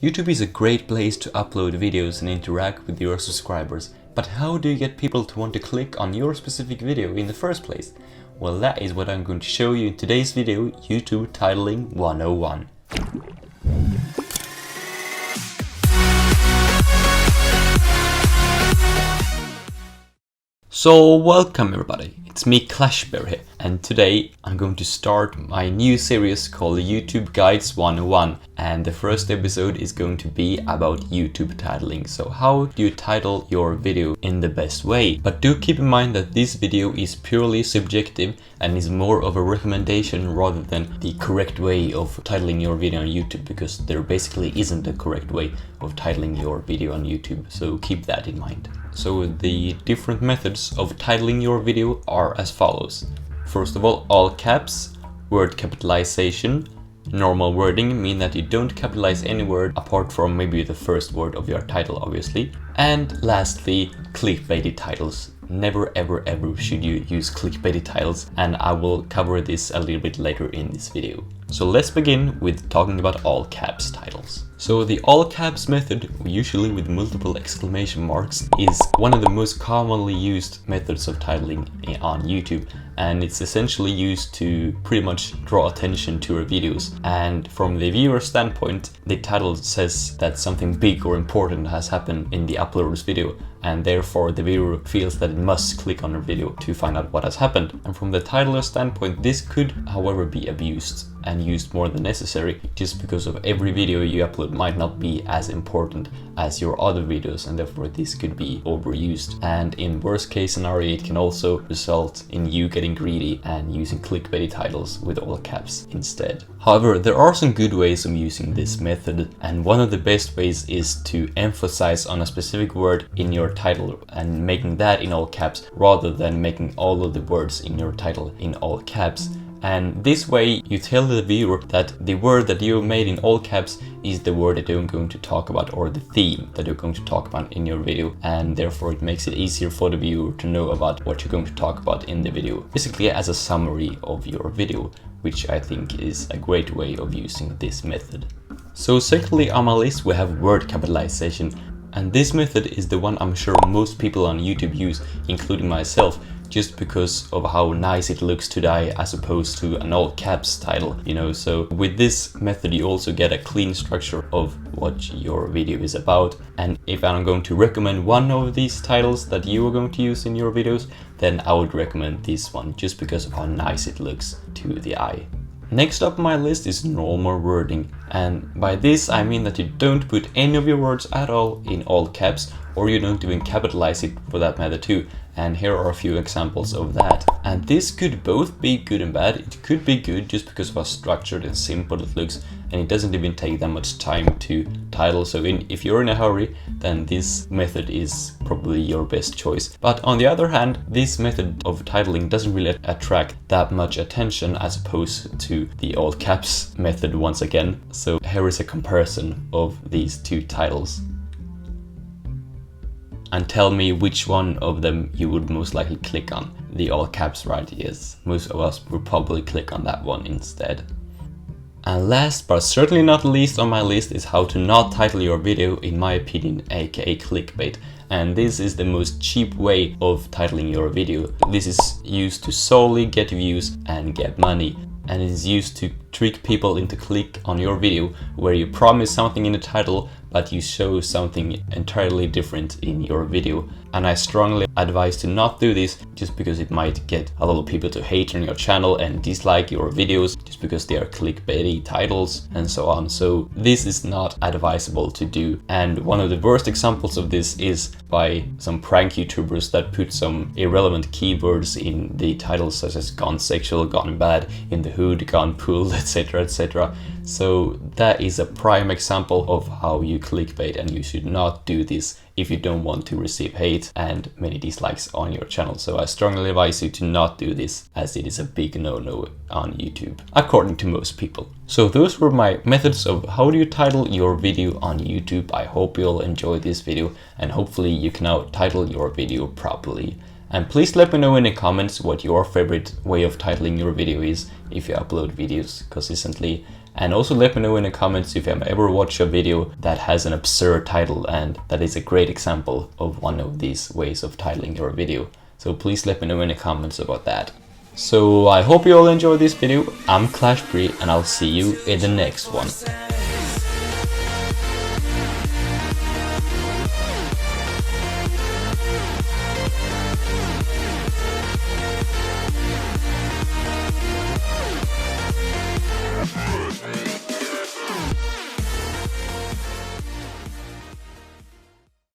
YouTube is a great place to upload videos and interact with your subscribers, but how do you get people to want to click on your specific video in the first place? Well, that is what I'm going to show you in today's video, YouTube Titling 101. So welcome everybody, it's me Flashback here, and today I'm going to start my new series called YouTube Guides 101, and the first episode is going to be about YouTube titling. So how do you title your video in the best way? But do keep in mind that this video is purely subjective and is more of a recommendation rather than the correct way of titling your video on YouTube, because there basically isn't a correct way of titling your video on YouTube, so keep that in mind. So the different methods of titling your video are as follows. First of all caps, word capitalization, normal wording, mean that you don't capitalize any word apart from maybe the first word of your title, obviously. And lastly, clickbaity titles. Never ever should you use clickbaity titles, and I will cover this a little bit later in this video. So let's begin with talking about all caps titles. So the all caps method, usually with multiple exclamation marks, is one of the most commonly used methods of titling on YouTube, and it's essentially used to pretty much draw attention to your videos. And from the viewer standpoint, the title says that something big or important has happened in the uploader's video, and therefore the viewer feels that it must click on the video to find out what has happened. And from the titler's standpoint, this could, however, be abused and used more than necessary, just because of every video you upload might not be as important as your other videos, and therefore this could be overused. And in worst case scenario, it can also result in you getting greedy and using clickbaity titles with all caps instead. However, there are some good ways of using this method, and one of the best ways is to emphasize on a specific word in your title and making that in all caps rather than making all of the words in your title in all caps. And this way you tell the viewer that the word that you made in all caps is the word that you're going to talk about, or the theme that you're going to talk about in your video, and therefore it makes it easier for the viewer to know about what you're going to talk about in the video, basically as a summary of your video, which I think is a great way of using this method. So secondly on my list we have word capitalization, and this method is the one I'm sure most people on YouTube use, including myself, just because of how nice it looks to the eye as opposed to an all caps title, you know. So with this method you also get a clean structure of what your video is about, and if I'm going to recommend one of these titles that you are going to use in your videos, then I would recommend this one just because of how nice it looks to the eye. Next up on my list is normal wording, and by this I mean that you don't put any of your words at all in all caps, or you don't even capitalize it for that matter too. And here are a few examples of that. And this could both be good and bad. It could be good just because of how structured and simple it looks, and it doesn't even take that much time to title. So if you're in a hurry, then this method is probably your best choice. But on the other hand, this method of titling doesn't really attract that much attention as opposed to the all caps method once again. So here is a comparison of these two titles. And tell me which one of them you would most likely click on. The all caps, right? Yes, most of us would probably click on that one instead. And last but certainly not least on my list is how to not title your video, in my opinion, aka clickbait. And this is the most cheap way of titling your video. This is used to solely get views and get money, and it is used to trick people into click on your video where you promise something in the title but you show something entirely different in your video. And I strongly advise to not do this, just because it might get a lot of people to hate on your channel and dislike your videos just because they are clickbaity titles and so on. So this is not advisable to do. And one of the worst examples of this is by some prank YouTubers that put some irrelevant keywords in the titles, such as gone sexual, gone bad, in the hood, gone pool, etc, etc. So that is a prime example of how you clickbait, and you should not do this if you don't want to receive hate and many dislikes on your channel. So I strongly advise you to not do this, as it is a big no-no on YouTube, according to most people. So those were my methods of how do you title your video on YouTube. I hope you'll enjoy this video, and hopefully you can now title your video properly. And please let me know in the comments what your favorite way of titling your video is if you upload videos consistently. And also let me know in the comments if you have ever watched a video that has an absurd title, and that is a great example of one of these ways of titling your video. So please let me know in the comments about that. So I hope you all enjoyed this video. I'm Clickbait and I'll see you in the next one.